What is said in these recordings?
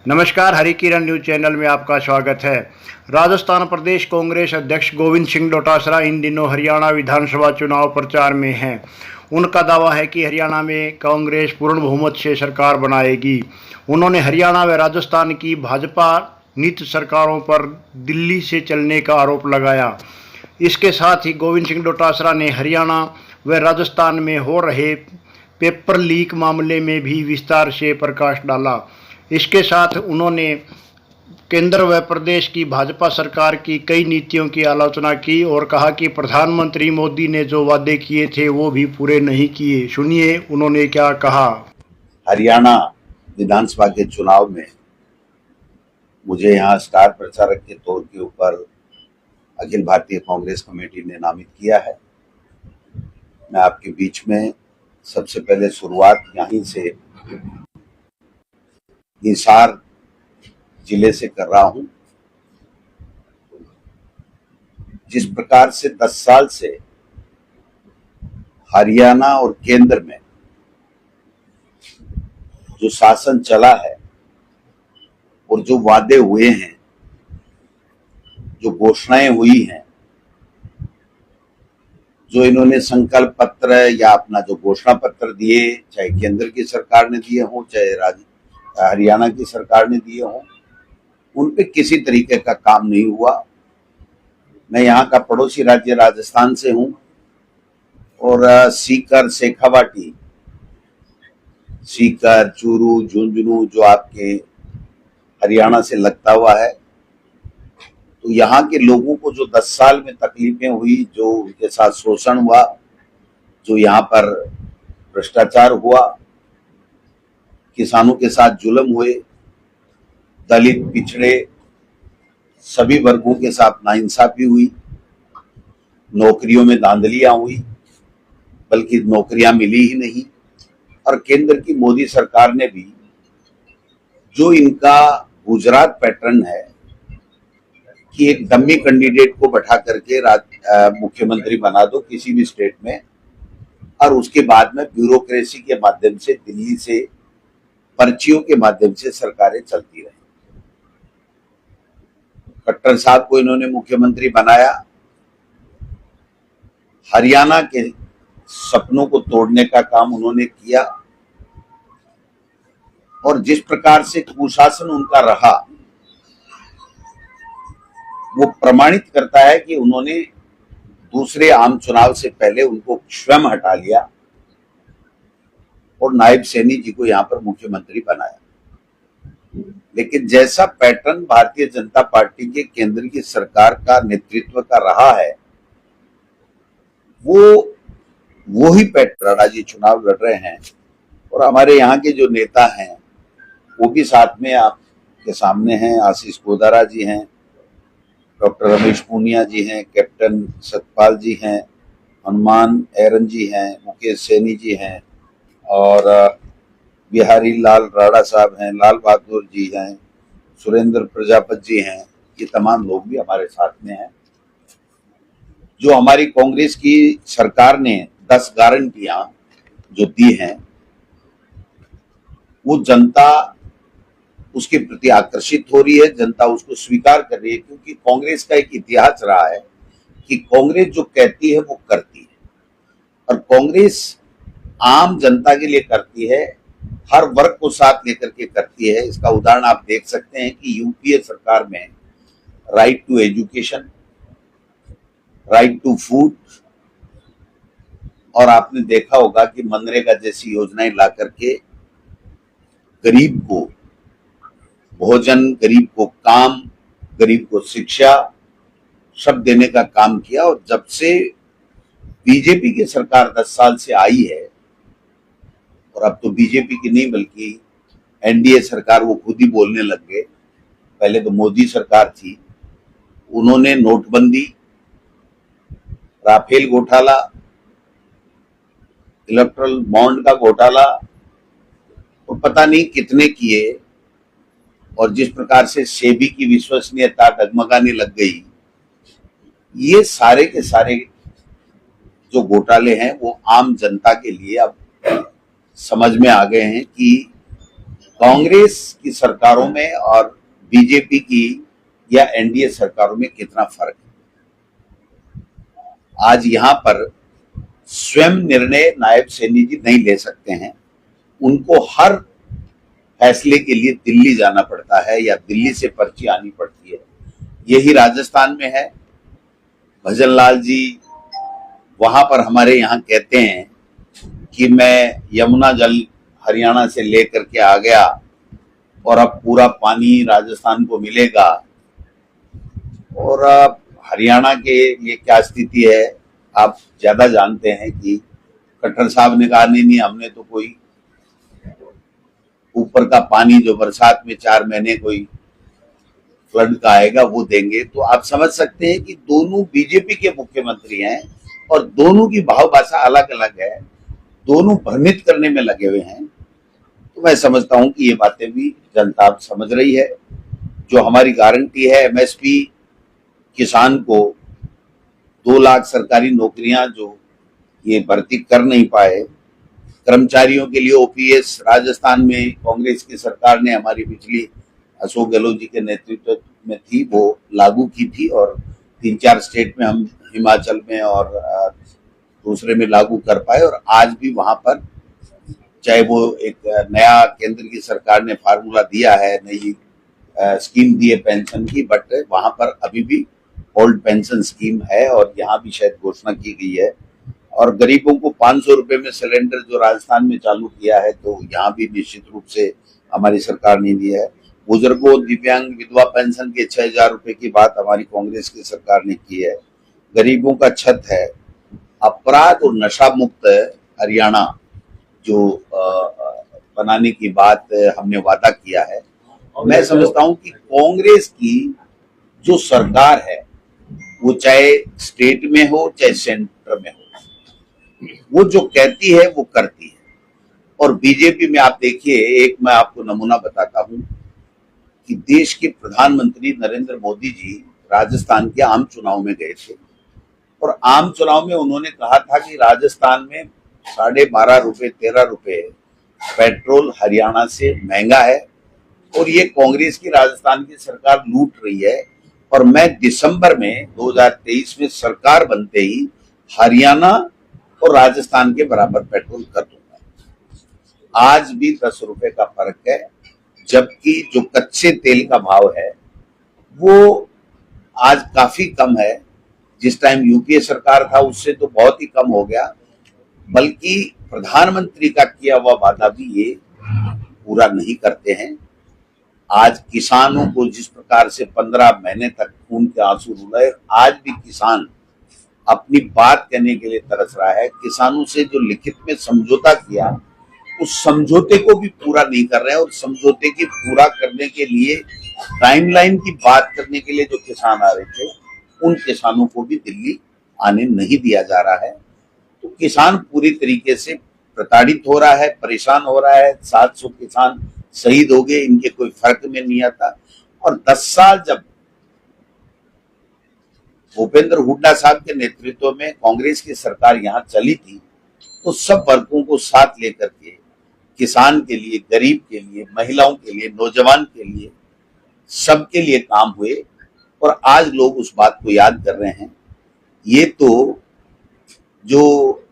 नमस्कार, हरी किरण news channel में आपका स्वागत है। राजस्थान प्रदेश कांग्रेस अध्यक्ष गोविंद सिंह डोटासरा इन दिनों हरियाणा विधानसभा चुनाव प्रचार में हैं। उनका दावा है कि हरियाणा में कांग्रेस पूर्ण बहुमत से सरकार बनाएगी। उन्होंने हरियाणा व राजस्थान की भाजपा नीति सरकारों पर दिल्ली से चलने का आरोप लगाया। इसके साथ ही गोविंद सिंह डोटासरा ने हरियाणा व राजस्थान में हो रहे पेपर लीक मामले में भी विस्तार से प्रकाश डाला। इसके साथ उन्होंने केंद्र व प्रदेश की भाजपा सरकार की कई नीतियों की आलोचना की और कहा कि प्रधानमंत्री मोदी ने जो वादे किए थे वो भी पूरे नहीं किए। सुनिए उन्होंने क्या कहा। हरियाणा विधानसभा के चुनाव में मुझे यहाँ स्टार प्रचारक के तौर के ऊपर अखिल भारतीय कांग्रेस कमेटी ने नामित किया है। मैं आपके बीच में सबसे पहले शुरुआत यहीं से हिसार जिले से कर रहा हूं। जिस प्रकार से 10 साल से हरियाणा और केंद्र में जो शासन चला है और जो वादे हुए हैं, जो घोषणाएं हुई हैं, जो इन्होंने संकल्प पत्र या अपना जो घोषणा पत्र दिए, चाहे केंद्र की सरकार ने दिए हों, चाहे हरियाणा की सरकार ने दिए हों, उन पे किसी तरीके का काम नहीं हुआ। मैं यहाँ का पड़ोसी राज्य राजस्थान से हूँ और सीकर, शेखावाटी, सीकर, चूरू, झुंझुनू जो आपके हरियाणा से लगता हुआ है, तो यहाँ के लोगों को जो 10 साल में तकलीफें हुई, जो उनके साथ शोषण हुआ, जो यहाँ पर भ्रष्टाचार हुआ, किसानों के साथ जुल्म हुए, दलित, पिछड़े सभी वर्गों के साथ नाइंसाफी हुई, नौकरियों में धांधलियां हुई, बल्कि नौकरियां मिली ही नहीं। और केंद्र की मोदी सरकार ने भी जो इनका गुजरात पैटर्न है कि एक डम्मी कैंडिडेट को बैठा करके मुख्यमंत्री बना दो किसी भी स्टेट में, और उसके बाद में ब्यूरोक्रेसी के माध्यम से दिल्ली से पर्चियों के माध्यम से सरकारें चलती रही। खट्टर साहब को इन्होंने मुख्यमंत्री बनाया। हरियाणा के सपनों को तोड़ने का काम उन्होंने किया और जिस प्रकार से कुशासन उनका रहा वो प्रमाणित करता है कि उन्होंने दूसरे आम चुनाव से पहले उनको स्वयं हटा लिया और नायब सैनी जी को यहाँ पर मुख्यमंत्री बनाया। लेकिन जैसा पैटर्न भारतीय जनता पार्टी के केंद्र की सरकार का नेतृत्व का रहा है, वो ही पैटर्न जी चुनाव लड़ रहे हैं। और हमारे यहाँ के जो नेता हैं वो भी साथ में आपके सामने हैं। आशीष गोदारा जी हैं, डॉक्टर रमेश पूनिया जी हैं, कैप्टन सतपाल जी हैं, हनुमान एरन जी हैं, मुकेश सैनी जी हैं और बिहारी लाल राणा साहब हैं, लाल बहादुर जी हैं, सुरेंद्र प्रजापति जी हैं। ये तमाम लोग भी हमारे साथ में हैं। जो हमारी कांग्रेस की सरकार ने 10 गारंटियां जो दी हैं, वो जनता उसके प्रति आकर्षित हो रही है, जनता उसको स्वीकार कर रही है, क्योंकि कांग्रेस का एक इतिहास रहा है कि कांग्रेस जो कहती है वो करती है और कांग्रेस आम जनता के लिए करती है, हर वर्ग को साथ लेकर के करती है। इसका उदाहरण आप देख सकते हैं कि यूपीए सरकार में right to education, right to food, और आपने देखा होगा कि मनरेगा जैसी योजनाएं ला करके गरीब को भोजन, गरीब को काम, गरीब को शिक्षा सब देने का काम किया। और जब से बीजेपी की सरकार 10 साल से आई है, और अब तो बीजेपी की नहीं बल्कि एनडीए सरकार, वो खुद ही बोलने लग गए, पहले तो मोदी सरकार थी, उन्होंने नोटबंदी, राफेल घोटाला, इलेक्ट्रल बॉन्ड का घोटाला और पता नहीं कितने किए। और जिस प्रकार से सेबी की विश्वसनीयता डगमगाने लग गई, ये सारे के सारे जो घोटाले हैं वो आम जनता के लिए अब समझ में आ गए हैं कि कांग्रेस की सरकारों में और बीजेपी की या एनडीए सरकारों में कितना फर्क है। आज यहां पर स्वयं निर्णय नायब सैनी जी नहीं ले सकते हैं, उनको हर फैसले के लिए दिल्ली जाना पड़ता है या दिल्ली से पर्ची आनी पड़ती है। यही राजस्थान में है। भजन लाल जी वहां पर हमारे यहाँ कहते हैं कि मैं यमुना जल हरियाणा से लेकर के आ गया और अब पूरा पानी राजस्थान को मिलेगा। और अब हरियाणा के लिए क्या स्थिति है आप ज्यादा जानते हैं कि खट्टर साहब ने कहा नहीं, हमने तो कोई ऊपर का पानी जो बरसात में 4 महीने कोई फ्लड का आएगा वो देंगे। तो आप समझ सकते हैं कि दोनों बीजेपी के मुख्यमंत्री हैं और दोनों की भाव भाषा अलग अलग है, दोनों भ्रमित करने में लगे हुए हैं। तो मैं समझता हूं कि ये बातें भी जनता समझ रही है। जो हमारी गारंटी है एमएसपी, किसान को 2 लाख सरकारी नौकरियां जो ये भर्ती कर नहीं पाए, कर्मचारियों के लिए ओपीएस राजस्थान में कांग्रेस की सरकार ने हमारी पिछली अशोक गहलोत जी के नेतृत्व में थी, वो लागू की थी और 3-4 स्टेट में हम हिमाचल में और दूसरे में लागू कर पाए। और आज भी वहां पर चाहे वो एक नया केंद्र की सरकार ने फार्मूला दिया है, नई स्कीम दी है पेंशन की, बट वहां पर अभी भी ओल्ड पेंशन स्कीम है और यहाँ भी शायद घोषणा की गई है। और गरीबों को 500 रुपए में सिलेंडर जो राजस्थान में चालू किया है, तो यहाँ भी निश्चित रूप से हमारी सरकार ने दिया है। बुजुर्गों, दिव्यांग, विधवा पेंशन के 6,000 रुपए की बात हमारी कांग्रेस की सरकार ने की है। गरीबों का छत है। अपराध और नशा मुक्त हरियाणा जो बनाने की बात हमने वादा किया है। मैं समझता हूं कि कांग्रेस की जो सरकार है वो चाहे स्टेट में हो चाहे सेंटर में हो, वो जो कहती है वो करती है। और बीजेपी में आप देखिए, एक मैं आपको नमूना बताता हूं कि देश के प्रधानमंत्री नरेंद्र मोदी जी राजस्थान के आम चुनाव में गए थे और आम चुनाव में उन्होंने कहा था कि राजस्थान में 12.5 रुपए 13 रुपए पेट्रोल हरियाणा से महंगा है और ये कांग्रेस की राजस्थान की सरकार लूट रही है और मैं दिसंबर में 2023 में सरकार बनते ही हरियाणा और राजस्थान के बराबर पेट्रोल कर दूंगा। आज भी 10 रुपए का फर्क है, जबकि जो कच्चे तेल का भाव है वो आज काफी कम है। जिस टाइम यूपीए सरकार था उससे तो बहुत ही कम हो गया, बल्कि प्रधानमंत्री का किया हुआ वादा भी ये पूरा नहीं करते हैं। आज किसानों को जिस प्रकार से 15 महीने तक खून के आंसू रुलाए, आज भी किसान अपनी बात कहने के लिए तरस रहा है। किसानों से जो लिखित में समझौता किया उस समझौते को भी पूरा नहीं कर रहे हैं और समझौते की पूरा करने के लिए टाइमलाइन की बात करने के लिए जो किसान आ रहे थे उन किसानों को भी दिल्ली आने नहीं दिया जा रहा है। तो किसान पूरी तरीके से प्रताड़ित हो रहा है, परेशान हो रहा है। 700 किसान शहीद हो गए, इनके कोई फर्क में नहीं आता। और 10 साल जब भूपेंद्र हुड्डा साहब के नेतृत्व में कांग्रेस की सरकार यहाँ चली थी तो सब वर्गों को साथ लेकर के किसान के लिए, गरीब के लिए, महिलाओं के लिए, नौजवान के लिए, सबके लिए काम हुए और आज लोग उस बात को याद कर रहे हैं। ये तो जो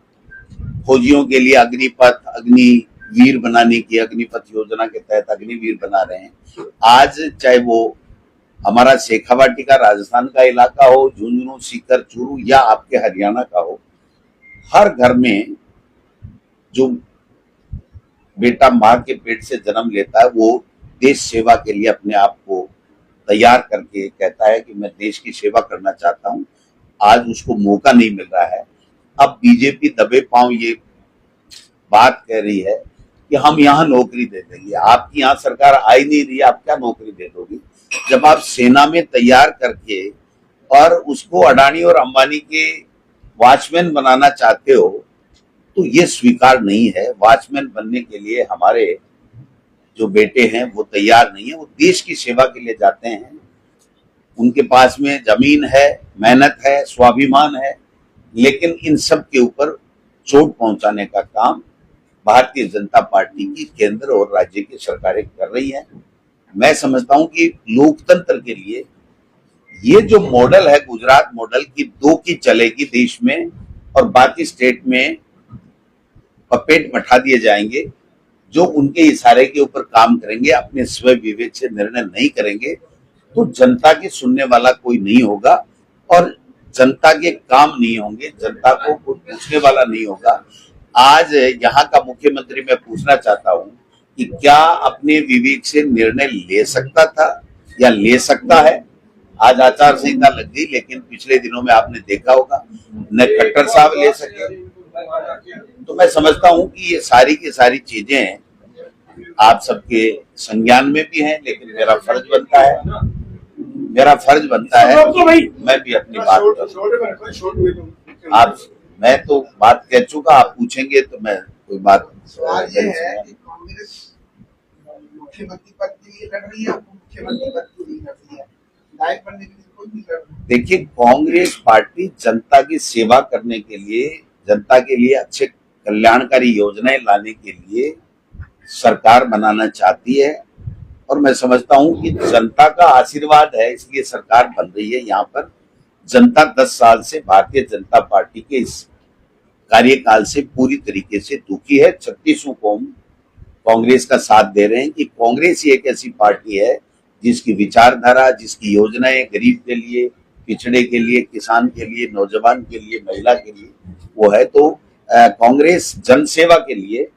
फौजियों के लिए अग्निपथ, अग्निवीर बनाने की अग्निपथ योजना के तहत अग्निवीर बना रहे हैं, आज चाहे वो हमारा शेखावाटी का राजस्थान का इलाका हो, झुंझुनू, सीकर, चूरू या आपके हरियाणा का हो, हर घर में जो बेटा माँ के पेट से जन्म लेता है वो देश सेवा के लिए अपने आप को तैयार करके कहता है कि मैं देश की सेवा करना चाहता हूं। आज उसको मौका नहीं मिल रहा है। अब बीजेपी दबे पांव ये बात कह रही है कि हम यहाँ नौकरी दे देंगे। आपकी यहाँ सरकार आई नहीं रही, आप क्या नौकरी दे दोगी? जब आप सेना में तैयार करके और उसको अडानी और अंबानी के वॉचमैन बनाना चाहते हो तो ये स्वीकार नहीं है। वॉचमैन बनने के लिए हमारे जो बेटे हैं वो तैयार नहीं है, वो देश की सेवा के लिए जाते हैं। उनके पास में जमीन है, मेहनत है, स्वाभिमान है, लेकिन इन सब के ऊपर चोट पहुंचाने का काम भारतीय जनता पार्टी की केंद्र और राज्य की सरकारें कर रही हैं। मैं समझता हूं कि लोकतंत्र के लिए ये जो मॉडल है गुजरात मॉडल की दो की चलेगी देश में और बाकी स्टेट में पपेट मठा दिए जाएंगे, जो उनके इशारे के ऊपर काम करेंगे, अपने स्व विवेक से निर्णय नहीं करेंगे, तो जनता की सुनने वाला कोई नहीं होगा और जनता के काम नहीं होंगे, जनता को कोई पूछने वाला नहीं होगा। आज यहाँ का मुख्यमंत्री मैं पूछना चाहता हूँ कि क्या अपने विवेक से निर्णय ले सकता था या ले सकता है? आज आचार संहिता लग गई, लेकिन पिछले दिनों में आपने देखा होगा न खट्टर साहब ले सके। तो मैं समझता हूं कि ये सारी की सारी चीजें आप सबके संज्ञान में भी हैं, लेकिन मेरा फर्ज बनता है मैं भी अपनी बात करूं। आप मैं तो बात कह चुका, आप पूछेंगे तो मैं कोई बात मुख्यमंत्री पद के लिए लड़ रही है, मुख्यमंत्री पद के लिए लड़ रही है, विधायक बनने के लिए कोई नहीं लड़ रहा। देखिए, कांग्रेस पार्टी जनता की सेवा करने के लिए, जनता के लिए अच्छे कल्याणकारी योजनाएं लाने के लिए सरकार बनाना चाहती है और मैं समझता हूं कि जनता का आशीर्वाद है, इसलिए सरकार बन रही है। यहाँ पर जनता 10 साल से भारतीय जनता पार्टी के इस कार्यकाल से पूरी तरीके से दुखी है। 36 कौम कांग्रेस का साथ दे रहे हैं कि कांग्रेस ही एक ऐसी पार्टी है जिसकी विचारधारा, जिसकी योजनाएं गरीब के लिए, पिछड़े के लिए, किसान के लिए, नौजवान के लिए, महिला के लिए वो है। तो कांग्रेस जनसेवा के लिए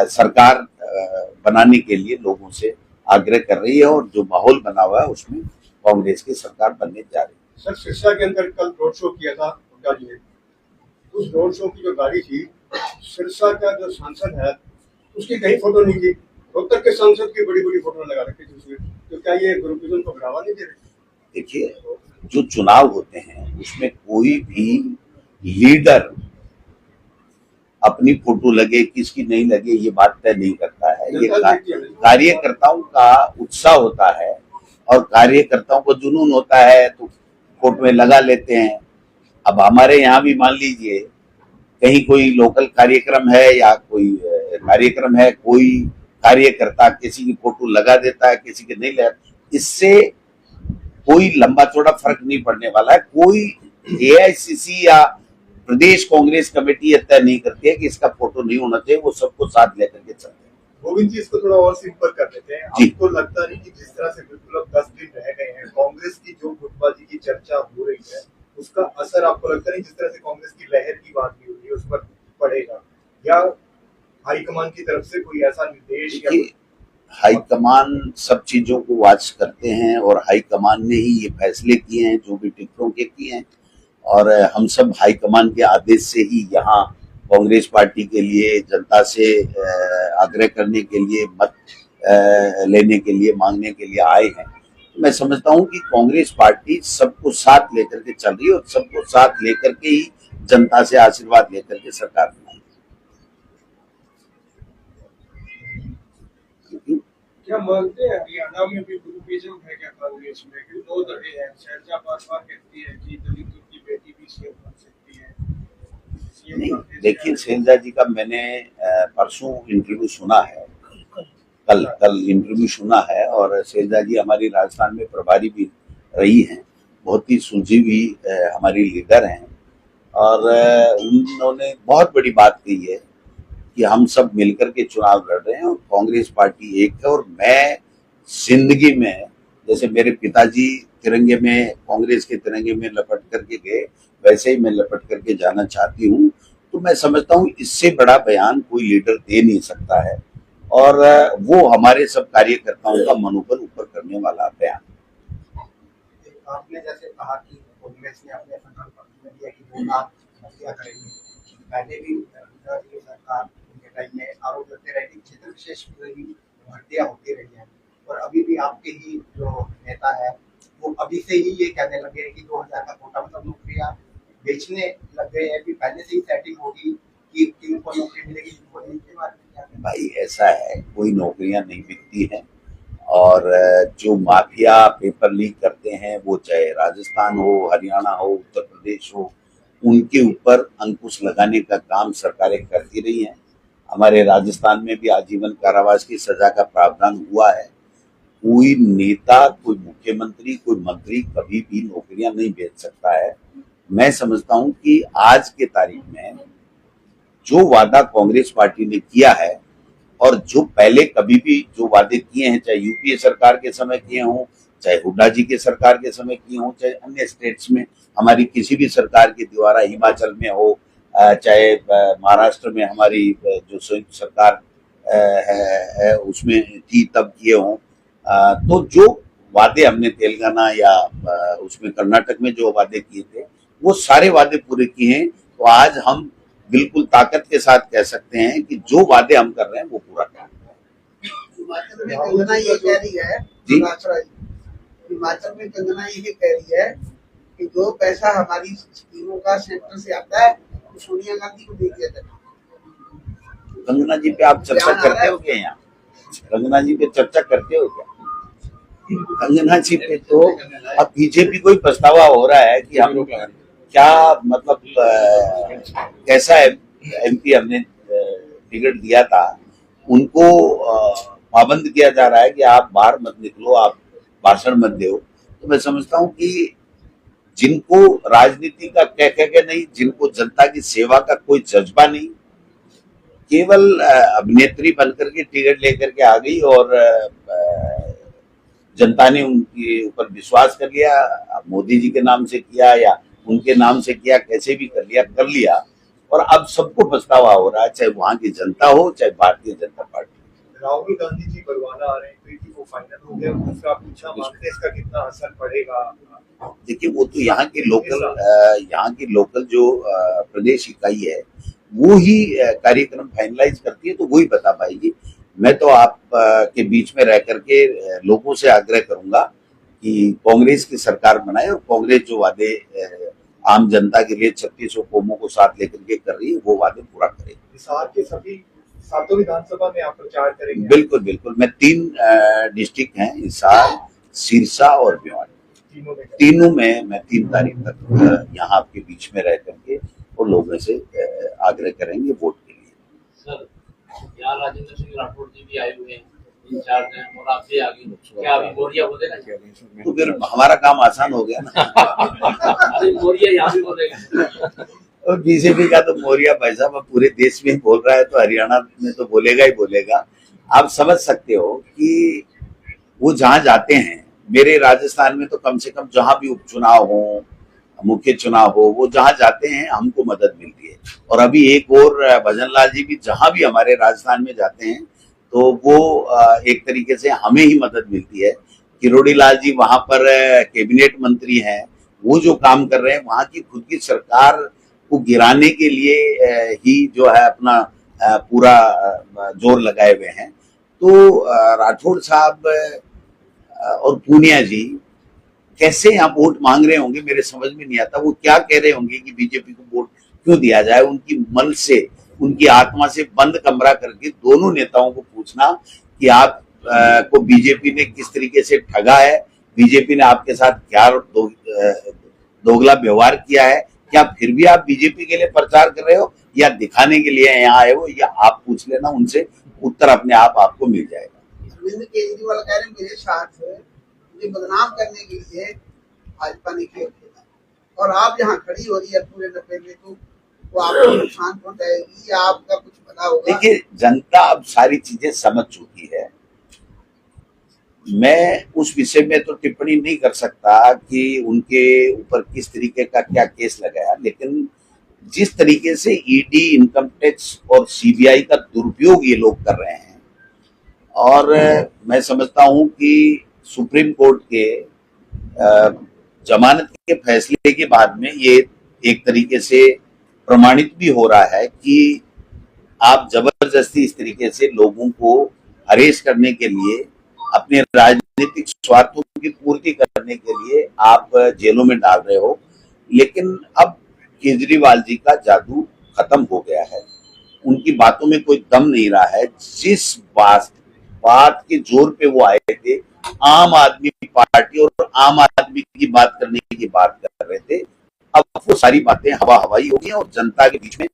सरकार बनाने के लिए लोगों से आग्रह कर रही है और जो माहौल बना हुआ है उसमें कांग्रेस की सरकार बनने जा रही है। सर, सिरसा के अंदर कल रोड शो किया था हुड्डा जी ने। उस रोड शो की जो गाड़ी थी, सिरसा का जो सांसद है उसकी कहीं फोटो नहीं थी, रोहतक के सांसद की बड़ी बड़ी फोटो लगा रखी थी उसमें। तो क्या ये ग्रुपिज्म को बढ़ावा नहीं दे रहे? देखिए, जो चुनाव होते हैं उसमें कोई भी लीडर अपनी फोटो लगे किसकी नहीं लगे ये बात तय नहीं करता है। ये कार्यकर्ताओं का उत्साह होता है और कार्यकर्ताओं को जुनून होता है तो फोटो में लगा लेते हैं। अब हमारे यहाँ भी मान लीजिए कहीं कोई लोकल कार्यक्रम है या कोई कार्यक्रम है, कोई कार्यकर्ता किसी की फोटो लगा देता है, किसी की नहीं लगा, इससे कोई लंबा चौड़ा फर्क नहीं पड़ने वाला है। कोई एआईसीसी या प्रदेश कांग्रेस कमेटी तय नहीं करती है कि इसका फोटो नहीं होना चाहिए, वो सबको साथ लेकर के चलते हैं। गोविंद जी, इसको थोड़ा और सिंपल कर देते हैं। आपको लगता नहीं कि जिस तरह से बिल्कुल अब 10 दिन रह गए हैं, कांग्रेस की जो गुटबाजी की चर्चा हो रही है उसका असर आपको लगता नहीं जिस तरह से कांग्रेस की लहर की बात भी हो रही है उस पर पड़ेगा, या हाईकमान की तरफ से कोई ऐसा निर्देश? हाईकमान सब चीजों को वॉच करते हैं और हाईकमान ने ही ये फैसले किए हैं जो भी टिकटों के किए हैं और हम सब हाईकमान के आदेश से ही यहाँ कांग्रेस पार्टी के लिए जनता से आग्रह करने के लिए, मत लेने के लिए, मांगने के लिए आए हैं। तो मैं समझता हूँ कि कांग्रेस पार्टी सबको साथ लेकर के चल रही है और सबको साथ लेकर के ही जनता से आशीर्वाद लेकर के सरकार बनाई। क्या मानते हैं हरियाणा में भी ग्रुपिज्म है क्या कांग्रेस में? कि दो धड़े हैं, शैलजा बार-बार कहती है कि दलितों की बेटी भी सीएम बन सकती है। नहीं, देखिए, शैलजा जी का मैंने परसों इंटरव्यू सुना है, कल इंटरव्यू सुना है और शैलजा जी हमारी राजस्थान में प्रभारी भी रही हैं, बहुत ही सुलझी हुई हमारी लीडर हैं और उन्होंने बहुत बड़ी बात कही है कि हम सब मिलकर के चुनाव लड़ रहे हैं और कांग्रेस पार्टी एक है। और मैं जिंदगी में, जैसे मेरे पिताजी तिरंगे में, कांग्रेस के तिरंगे में लपट करके गए, वैसे ही मैं लपट करके जाना चाहती हूँ। तो मैं समझता हूँ इससे बड़ा बयान कोई लीडर दे नहीं सकता है और वो हमारे सब कार्यकर्ताओं का मनोबल ऊपर करने वाला बयान। आपने जैसे कहा कि कांग्रेस ने अपने संकल्प लिया कि 2 लाख भर्तियां करेंगे, पहले भी सरकार के टाइम में आरोप लगते रहे कि क्षेत्र विशेष भर्तियां होती रही हैं और अभी भी आपके ही जो नेता है वो अभी से ही ये कहने लगे हैं कि 2000 का कोटा, मतलब नौकरियां बेचने लग गए हैं कि पहले से ही सेटिंग होगी कि किनको नौकरी मिलेगी, किनको नहीं। के बारे में क्या? भाई ऐसा है, कोई नौकरियां नहीं बिकती हैं और जो माफिया पेपर लीक करते हैं वो चाहे राजस्थान हो, हरियाणा हो, उत्तर प्रदेश हो, उनके ऊपर अंकुश लगाने का काम सरकारें करती रही हैं। हमारे राजस्थान में भी आजीवन कारावास की सजा का प्रावधान हुआ है। कोई नेता, कोई मुख्यमंत्री, कोई मंत्री कभी भी नौकरियां नहीं बेच सकता है। मैं समझता हूं कि आज के तारीख में जो वादा कांग्रेस पार्टी ने किया है और जो पहले कभी भी जो वादे किए हैं, चाहे यूपीए सरकार के समय किए हों, चाहे हुड्डा जी के सरकार के समय किए हों, चाहे अन्य स्टेट्स में हमारी किसी भी सरकार के द्वारा, हिमाचल में हो, चाहे महाराष्ट्र में हमारी जो संयुक्त सरकार है उसमें थी तब किए हों, तो जो वादे हमने तेलंगाना या उसमें कर्नाटक में जो वादे किए थे वो सारे वादे पूरे किए हैं। तो आज हम बिल्कुल ताकत के साथ कह सकते हैं कि जो वादे हम कर रहे हैं वो पूरा कर रहे हैं। हिमाचल में कंगना ये कह रही है जी। हिमाचल में कंगना ये कह रही है कि जो पैसा हमारी स्कीमों का सेंटर से आता है वो सोनिया गांधी को दे दिया जाता। कंगना जी पे आप चर्चा करते हो क्या? यहाँ कंगना जी पे चर्चा करते हो क्या? कंगना जी पे तो अब बीजेपी को ही पछतावा हो रहा है कि हम क्या मतलब कैसा एमपी हमने टिकट दिया था, उनको पाबंद किया जा रहा है कि आप बाहर मत निकलो, आप भाषण मत दो। तो मैं समझता हूँ कि जिनको राजनीति का कह के नहीं, जिनको जनता की सेवा का कोई जज्बा नहीं, केवल अभिनेत्री बनकर के टिकट लेकर के आ गई और जनता ने उनके ऊपर विश्वास कर लिया, मोदी जी के नाम से किया या उनके नाम से किया, कैसे भी कर लिया और अब सबको पछतावा हो रहा है, चाहे वहां की जनता हो चाहे भारतीय जनता पार्टी। राहुल गांधी जी बरवाला आ रहे हैं, तो वो फाइनल हो गया, दूसरा पूछा मानते इसका कितना असर पड़ेगा? देखिए वो तो यहाँ की लोकल जो प्रदेश इकाई है वो ही कार्यक्रम फाइनलाइज करती है, तो वो ही बता पाएगी। मैं तो आप के बीच में रह करके लोगों से आग्रह करूंगा कि कांग्रेस की सरकार बनाए और कांग्रेस जो वादे आम जनता के लिए 3600 कौमों को साथ लेकर के कर रही है वो वादे पूरा करे। हिसार के सभी सातों विधानसभा में आप प्रचार करेंगे? बिल्कुल बिल्कुल। मैं 3 डिस्ट्रिक्ट हैं, हिसार, सिरसा और भिवानी, तीनों में मैं 3 तारीख तक यहाँ आपके बीच में रह करके और लोगों से आग्रह करेंगे वोट के लिए। सर, यहाँ राजेंद्र सिंह राठौड़ जी भी आए हुए हैं, इंचार्ज हैं और आप भी आगे, क्या अभी बोरिया बोलेगा? तो फिर हमारा काम आसान हो गया ना। अरे बोरिया यहाँ भी बोलेगा। और बीजेपी का तो मोरिया भाई साहब अब पूरे देश में बोल रहा है, तो हरियाणा में तो बोलेगा ही बोलेगा। आप समझ सकते हो कि वो जहां जाते हैं, मेरे राजस्थान में तो कम से कम जहां भी उपचुनाव हो, मुख्य चुनाव हो, वो जहां जाते हैं हमको मदद मिलती है। और अभी एक और भजनलाल जी भी जहां भी हमारे राजस्थान में जाते हैं तो वो एक तरीके से हमें ही मदद मिलती है। किरोड़ी लाल जी वहां पर कैबिनेट मंत्री हैं, वो जो काम कर रहे हैं वहां की खुद की सरकार को गिराने के लिए ही जो है अपना पूरा जोर लगाए हुए हैं। तो राठौड़ साहब और पूनिया जी कैसे यहाँ वोट मांग रहे होंगे, मेरे समझ में नहीं आता। वो क्या कह रहे होंगे कि बीजेपी को वोट क्यों दिया जाए? उनकी मन से, उनकी आत्मा से बंद कमरा करके दोनों नेताओं को पूछना कि आप को बीजेपी ने किस तरीके से ठगा है, बीजेपी ने आपके साथ क्या दोगला व्यवहार किया है, क्या फिर भी आप बीजेपी के लिए प्रचार कर रहे हो या दिखाने के लिए यहाँ आए हो? या आप पूछ लेना उनसे, उत्तर अपने आप आपको मिल जाएगा। अरविंद केजरीवाल कह रहे हैं मेरे साथ मुझे बदनाम करने के लिए भाजपा ने खेल खेला और आप यहाँ खड़ी हो रही है पूरे 90 में, तो वो आपको नुकसान पहुंचाएगी या आपका कुछ पता होगा? देखिए जनता अब सारी चीजें समझ चुकी है। मैं उस विषय में तो टिप्पणी नहीं कर सकता कि उनके ऊपर किस तरीके का क्या केस लगाया, लेकिन जिस तरीके से ईडी, इनकम टैक्स और सीबीआई का दुरुपयोग ये लोग कर रहे हैं, और मैं समझता हूं कि सुप्रीम कोर्ट के जमानत के फैसले के बाद में ये एक तरीके से प्रमाणित भी हो रहा है कि आप जबरदस्ती इस तरीके से लोगों को अरेस्ट करने के लिए, अपने राजनीतिक स्वार्थों की पूर्ति करने के लिए आप जेलों में डाल रहे हो। लेकिन अब केजरीवाल जी का जादू खत्म हो गया है, उनकी बातों में कोई दम नहीं रहा है। जिस बात के जोर पे वो आए थे, आम आदमी पार्टी और आम आदमी की बात करने की बात कर रहे थे, अब वो सारी बातें हवा हवाई हो गई और जनता के बीच में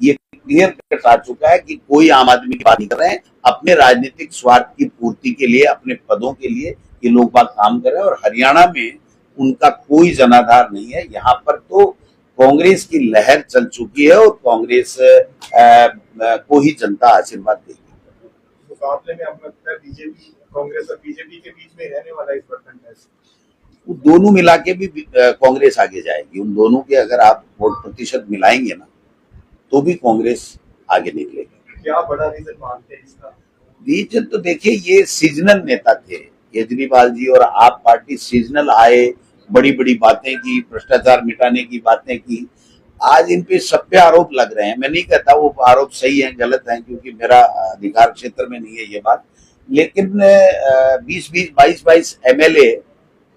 ये क्लियर कट आ चुका है कि कोई आम आदमी की बात नहीं कर रहे हैं, अपने राजनीतिक स्वार्थ की पूर्ति के लिए, अपने पदों के लिए ये लोग बात काम कर रहे हैं। और हरियाणा में उनका कोई जनाधार नहीं है। यहाँ पर तो कांग्रेस की लहर चल चुकी है और कांग्रेस को ही जनता आशीर्वाद देगी। मुकाबले में आपको लगता है बीजेपी, कांग्रेस और बीजेपी के बीच में रहने वाला इस बार कंटेस्ट? वो दोनों मिला के भी कांग्रेस आगे जाएगी। उन दोनों के अगर आप वोट प्रतिशत मिलाएंगे ना तो भी कांग्रेस आगे निकलेगी। क्या बड़ा रीजन मानते हैं इसका? रीजन तो देखिए, ये सीजनल नेता थे केजरीवाल जी, और आप पार्टी सीजनल आए, बड़ी बड़ी बातें की, भ्रष्टाचार मिटाने की बातें की। आज इन पे सब पे आरोप लग रहे हैं। मैं नहीं कहता वो आरोप सही है गलत है, क्योंकि मेरा अधिकार क्षेत्र में नहीं है ये बात, लेकिन 22 एमएलए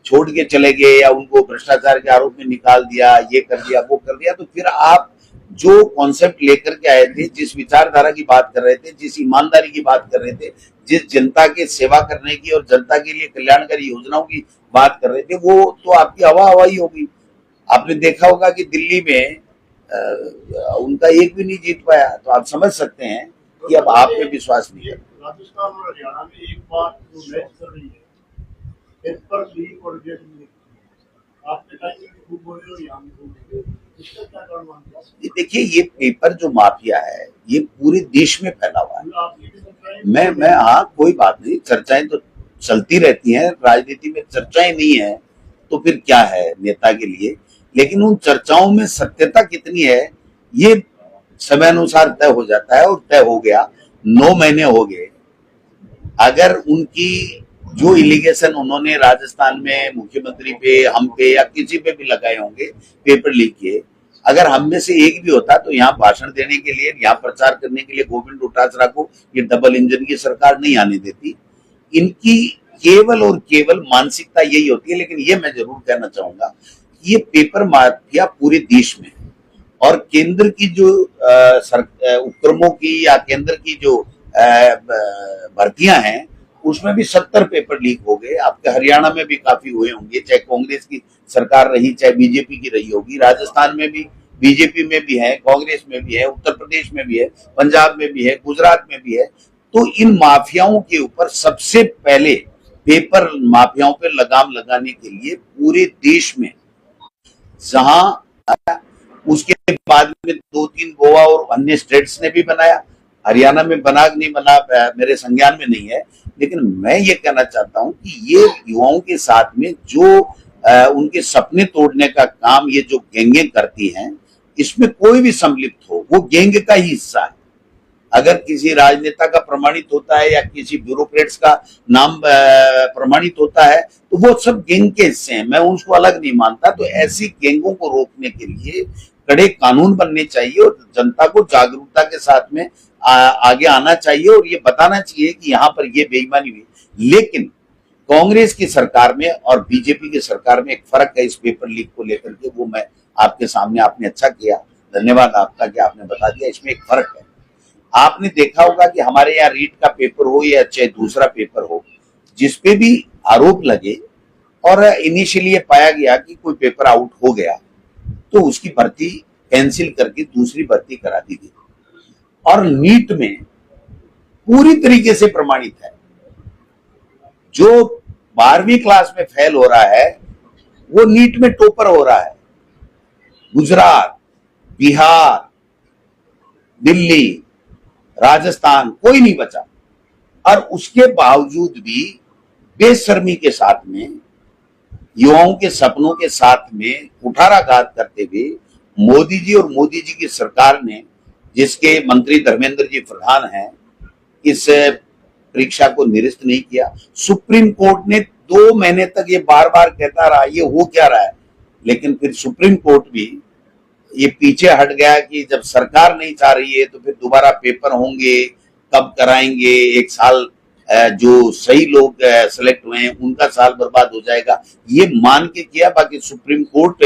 छोड़ के चले गए या उनको भ्रष्टाचार के आरोप में निकाल दिया, ये कर दिया वो कर दिया, तो फिर आप जो कॉन्सेप्ट लेकर के आए थे, जिस विचारधारा की बात कर रहे थे, जिस ईमानदारी की बात कर रहे थे, जिस जनता के सेवा करने की और जनता के लिए कल्याणकारी योजनाओं की बात कर रहे थे, वो तो आपकी हवा हवाई हो गई। आपने देखा होगा कि दिल्ली में उनका एक भी नहीं जीत पाया, तो आप समझ सकते हैं कि अब आप पे विश्वास नहीं है। राजस्थान और हरियाणा में एक बात जो मैच कर रही है, पेपर लीक और डेट लीक, आपके टाइम में खूब बोल रहे हो, यहाँ भी खूब बोल रहे हो, इसका क्या कारण मानते हैं? देखिए, ये पेपर जो माफिया है ये पूरे देश में फैला हुआ है। मैं हाँ, कोई बात नहीं, चर्चाएं तो चलती रहती हैं। राजनीति में चर्चाएं नहीं है तो फिर क्या है नेता के लिए, लेकिन उन चर्चाओं में सत्यता कितनी है ये समय अनुसार तय हो जाता है, और तय हो गया। 9 महीने हो गए। अगर उनकी जो इलिगेशन उन्होंने राजस्थान में मुख्यमंत्री पे, हम पे या किसी पे भी लगाए होंगे पेपर लीक के, अगर हम में से एक भी होता तो यहाँ भाषण देने के लिए, यहाँ प्रचार करने के लिए गोविंद डोटासरा को ये डबल इंजन की सरकार नहीं आने देती। इनकी केवल और केवल मानसिकता यही होती है। लेकिन ये मैं जरूर कहना चाहूंगा, ये पेपर माफिया पूरे देश में, और केंद्र की जो उपक्रमों की या केंद्र की जो भर्तियां हैं उसमें भी 70 पेपर लीक हो गए। आपके हरियाणा में भी काफी हुए होंगे, चाहे कांग्रेस की सरकार रही चाहे बीजेपी की रही होगी। राजस्थान में भी बीजेपी में भी है, कांग्रेस में भी है, उत्तर प्रदेश में भी है, पंजाब में भी है, गुजरात में भी है। तो इन माफियाओं के ऊपर सबसे पहले पेपर माफियाओं पे लगाम लगाने के लिए पूरे देश में, जहां उसके बाद में 2-3 गोवा और अन्य स्टेट्स ने भी बनाया, हरियाणा में बना नहीं बना मेरे संज्ञान में नहीं है। लेकिन मैं ये कहना चाहता हूं कि ये युवाओं के साथ में जो उनके सपने तोड़ने का काम ये जो गैंगे करती हैं, इसमें कोई भी सम्मिलित हो वो गैंग का ही हिस्सा है। अगर किसी राजनेता का प्रमाणित होता है या किसी ब्यूरोक्रेट्स का नाम प्रमाणित होता है तो वो सब गैंग के हिस्से हैं, मैं उसको अलग नहीं मानता। तो ऐसी गैंगों को रोकने के लिए कड़े कानून बनने चाहिए और जनता को जागरूकता के साथ में आगे आना चाहिए और ये बताना चाहिए कि यहाँ पर ये बेईमानी हुई। लेकिन कांग्रेस की सरकार में और बीजेपी की सरकार में एक फर्क है इस पेपर लीक को लेकर के, वो मैं आपके सामने, आपने अच्छा किया, धन्यवाद आपका कि आपने बता दिया। इसमें एक फर्क है। आपने देखा होगा कि हमारे यहाँ रीट का पेपर हो या चाहे दूसरा पेपर हो, जिसपे भी आरोप लगे और इनिशियली ये पाया गया कि कोई पेपर आउट हो गया तो उसकी भर्ती कैंसिल करके दूसरी भर्ती करा दी गई। और नीट में पूरी तरीके से प्रमाणित है, जो 12वीं क्लास में फेल हो रहा है वो नीट में टॉपर हो रहा है। गुजरात, बिहार, दिल्ली, राजस्थान, कोई नहीं बचा। और उसके बावजूद भी बेशर्मी के साथ में, युवाओं के सपनों के साथ में कुठाराघात करते हुए मोदी जी और मोदी जी की सरकार ने, जिसके मंत्री धर्मेंद्र जी प्रधान हैं, इस परीक्षा को निरस्त नहीं किया। सुप्रीम कोर्ट ने 2 महीने तक ये बार बार कहता रहा ये हो क्या रहा है, लेकिन फिर सुप्रीम कोर्ट भी ये पीछे हट गया कि जब सरकार नहीं चाह रही है तो फिर दोबारा पेपर होंगे, कब कराएंगे, 1 साल जो सही लोग सेलेक्ट हुए हैं उनका साल बर्बाद हो जाएगा, ये मान के किया। बाकी सुप्रीम कोर्ट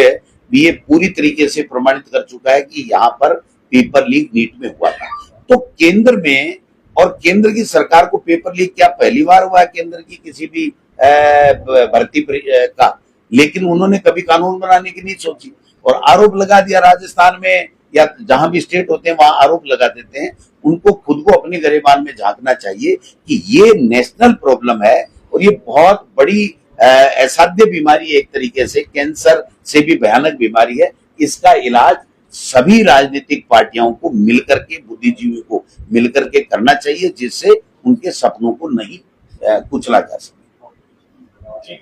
भी ये पूरी तरीके से प्रमाणित कर चुका है कि यहाँ पर पेपर लीक नीट में हुआ था। तो केंद्र में और केंद्र की सरकार को पेपर लीक क्या पहली बार हुआ है केंद्र की किसी भी भर्ती का? लेकिन उन्होंने कभी कानून बनाने की नहीं सोची और आरोप लगा दिया राजस्थान में या जहां भी स्टेट होते हैं वहां आरोप लगा देते हैं। उनको खुद को अपनी गिरेबान में झांकना चाहिए कि ये नेशनल प्रॉब्लम है और ये बहुत बड़ी असाध्य बीमारी है, एक तरीके से कैंसर से भी भयानक बीमारी है। इसका इलाज सभी राजनीतिक पार्टियों को मिलकर के, बुद्धिजीवी को मिलकर के करना चाहिए, जिससे उनके सपनों को नहीं कुचला जा सके।